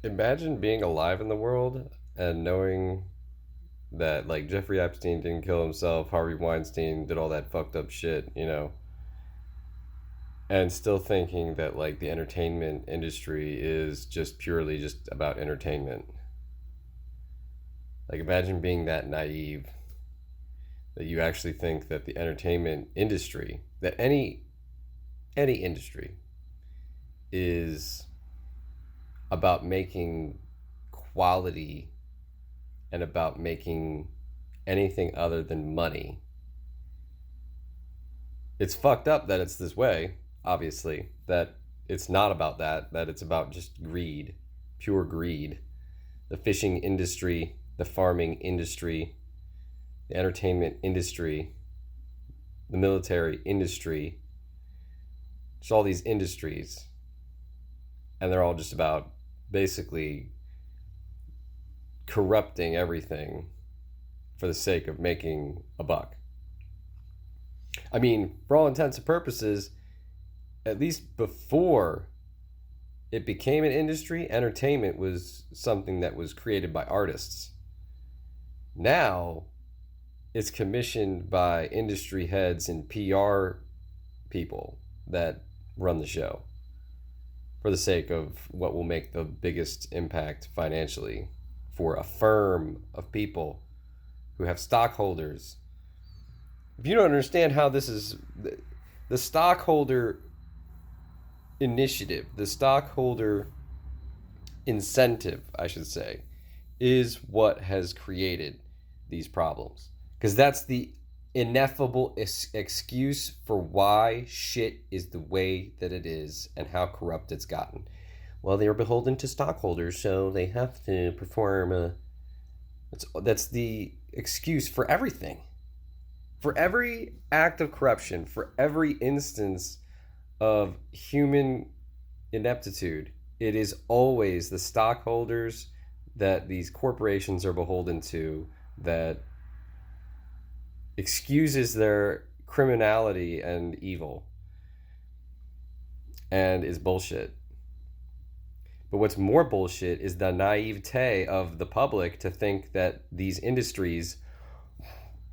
Imagine being alive in the world and knowing that like Jeffrey Epstein didn't kill himself, Harvey Weinstein did all that fucked up shit, and still thinking that like the entertainment industry is just purely just about entertainment. Like imagine being that naive that you actually think that the entertainment industry, that any industry is about making quality and about making anything other than money. It's fucked up that it's this way, obviously, that it's not about that, that it's about just greed, pure greed. The fishing industry, the farming industry, the entertainment industry, the military industry, just all these industries. And they're all just about basically corrupting everything for the sake of making a buck. I mean, for all intents and purposes, at least before it became an industry, entertainment was something that was created by artists. Now it's commissioned by industry heads and PR people that run the show for the sake of what will make the biggest impact financially for a firm of people who have stockholders. If you don't understand how this is, the stockholder initiative, the stockholder incentive, I should say, is what has created these problems. Because that's the ineffable excuse for why shit is the way that it is and how corrupt it's gotten. Well, they are beholden to stockholders, so they have to perform a. That's the excuse for everything. For every act of corruption, for every instance of human ineptitude, it is always the stockholders that these corporations are beholden to that excuses their criminality and evil and is bullshit. But what's more bullshit is the naivete of the public to think that these industries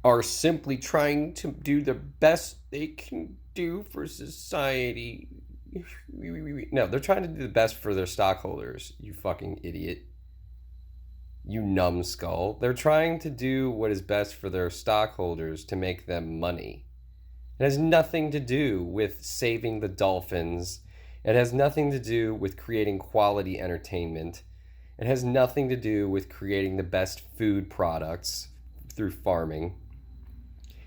are simply trying to do the best they can do for society. No, they're trying to do the best for their stockholders, you fucking idiot. You numbskull. They're trying to do what is best for their stockholders to make them money. It has nothing to do with saving the dolphins. It has nothing to do with creating quality entertainment. It has nothing to do with creating the best food products through farming.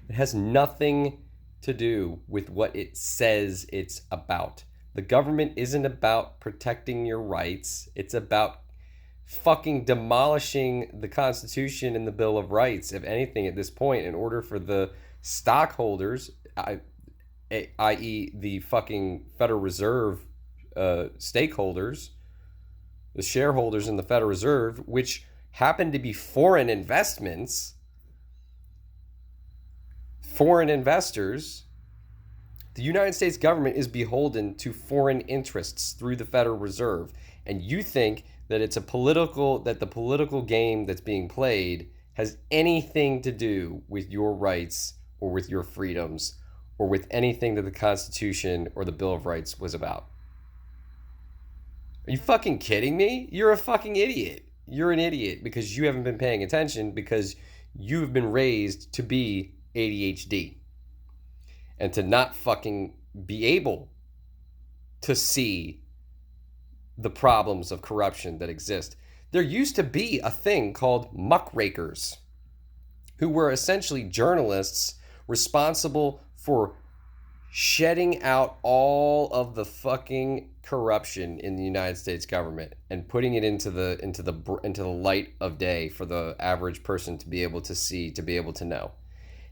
It has nothing to do with what it says it's about. The government isn't about protecting your rights. It's about fucking demolishing the Constitution and the Bill of Rights, if anything, at this point, in order for the stockholders, i.e., the fucking Federal Reserve stakeholders, the shareholders in the Federal Reserve, which happen to be foreign investments, foreign investors. The United States government is beholden to foreign interests through the Federal Reserve, and you think that the political game that's being played has anything to do with your rights or with your freedoms or with anything that the Constitution or the Bill of Rights was about. Are you fucking kidding me? You're a fucking idiot. You're an idiot because you haven't been paying attention because you've been raised to be ADHD and to not fucking be able to see the problems of corruption that exist. There used to be a thing called muckrakers, who were essentially journalists responsible for shedding out all of the fucking corruption in the United States government and putting it into the light of day for the average person to be able to see, to be able to know.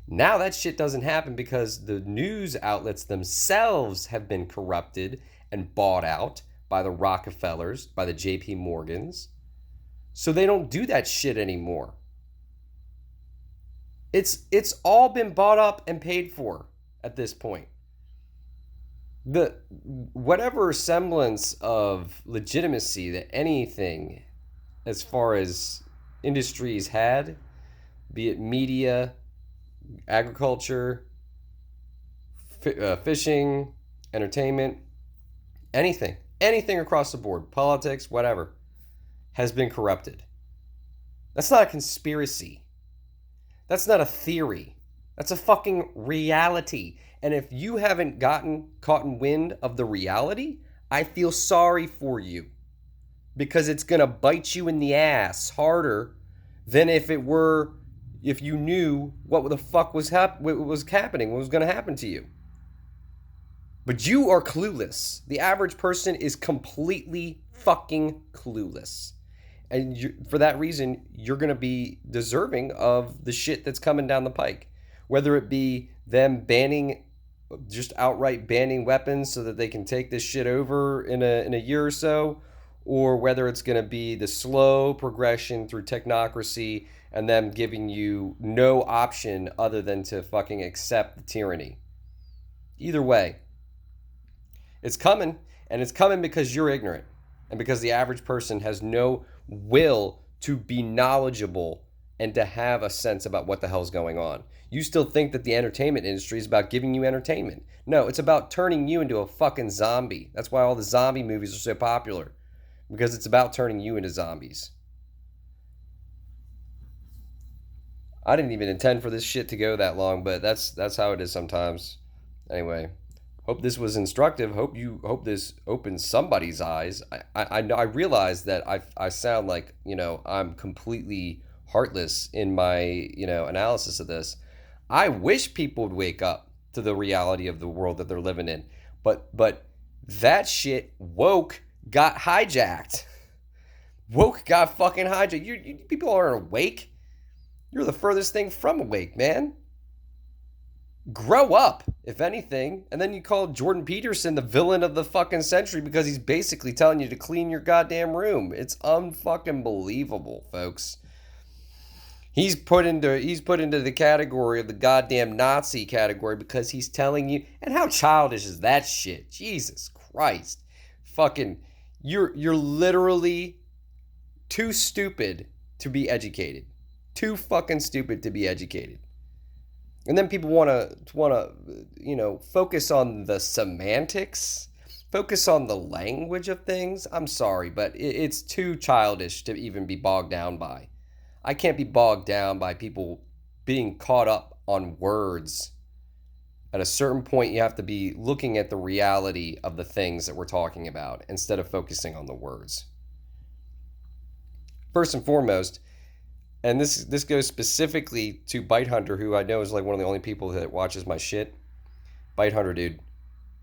Now that shit doesn't happen because the news outlets themselves have been corrupted and bought out by the Rockefellers, by the JP Morgans. So they don't do that shit anymore. It's all been bought up and paid for at this point. the whatever semblance of legitimacy that anything as far as industries had, be it media, agriculture, fishing, entertainment, anything across the board, politics, whatever, has been corrupted. That's not a conspiracy. That's not a theory. That's a fucking reality. And if you haven't caught in wind of the reality, I feel sorry for you, because it's going to bite you in the ass harder than if you knew what the fuck was happening, what was going to happen to you. But you are clueless. The average person is completely fucking clueless. And for that reason, you're going to be deserving of the shit that's coming down the pike. Whether it be them just outright banning weapons so that they can take this shit over in a year or so, or whether it's going to be the slow progression through technocracy and them giving you no option other than to fucking accept the tyranny. Either way, it's coming, and it's coming because you're ignorant and because the average person has no will to be knowledgeable and to have a sense about what the hell's going on. You still think that the entertainment industry is about giving you entertainment. No, it's about turning you into a fucking zombie. That's why all the zombie movies are so popular, because it's about turning you into zombies. I didn't even intend for this shit to go that long, but that's how it is sometimes. Anyway, hope this was instructive. Hope this opens somebody's eyes. I realize that I sound like, I'm completely heartless in my, analysis of this. I wish people would wake up to the reality of the world that they're living in. But that shit woke got hijacked. Woke got fucking hijacked. You people aren't awake. You're the furthest thing from awake, man. Grow up, if anything. And then you call Jordan Peterson the villain of the fucking century because he's basically telling you to clean your goddamn room. It's unfucking believable, folks. He's put into the category of the goddamn Nazi category because he's telling you. And how childish is that shit? Jesus Christ. Fucking, you're literally too stupid to be educated. Too fucking stupid to be educated. And then people want to focus on the semantics, focus on the language of things. I'm sorry, but it's too childish to even be bogged down by. I can't be bogged down by people being caught up on words. At a certain point, you have to be looking at the reality of the things that we're talking about instead of focusing on the words. First and foremost, and this goes specifically to Bite Hunter, who I know is like one of the only people that watches my shit. Bite Hunter, dude.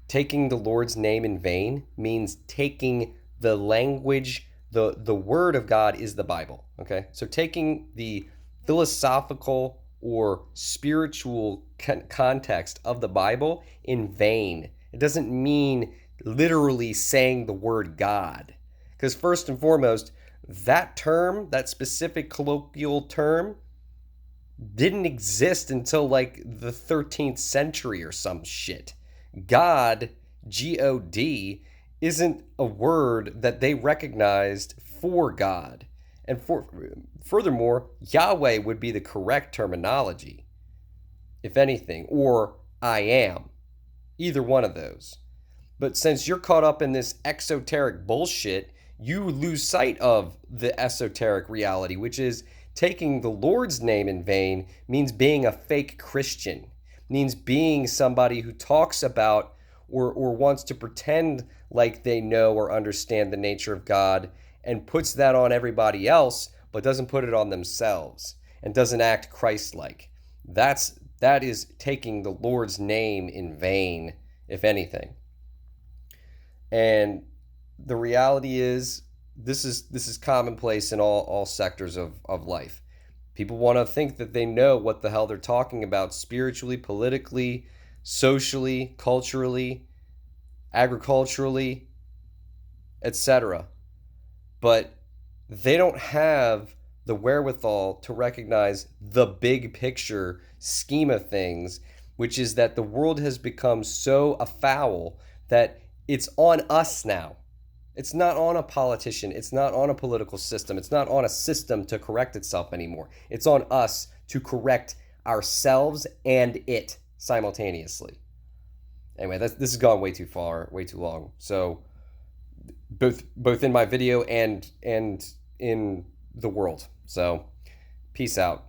Taking the Lord's name in vain means taking the language, the word of God is the Bible, okay? So taking the philosophical or spiritual context of the Bible in vain. It doesn't mean literally saying the word God. Because first and foremost, that term, that specific colloquial term, didn't exist until like the 13th century or some shit. God, G-O-D, isn't a word that they recognized for God. And furthermore, Yahweh would be the correct terminology, if anything, or I am. Either one of those. But since you're caught up in this exoteric bullshit, you lose sight of the esoteric reality, which is taking the Lord's name in vain means being a fake Christian, means being somebody who talks about or wants to pretend like they know or understand the nature of God and puts that on everybody else, but doesn't put it on themselves and doesn't act Christ-like. That is taking the Lord's name in vain, if anything. And the reality is, this is commonplace in all sectors of life. People want to think that they know what the hell they're talking about spiritually, politically, socially, culturally, agriculturally, etc. But they don't have the wherewithal to recognize the big picture scheme of things, which is that the world has become so afoul that it's on us now. It's not on a politician. It's not on a political system. It's not on a system to correct itself anymore. It's on us to correct ourselves and it simultaneously. Anyway, this has gone way too far, way too long. So both in my video and in the world. So peace out.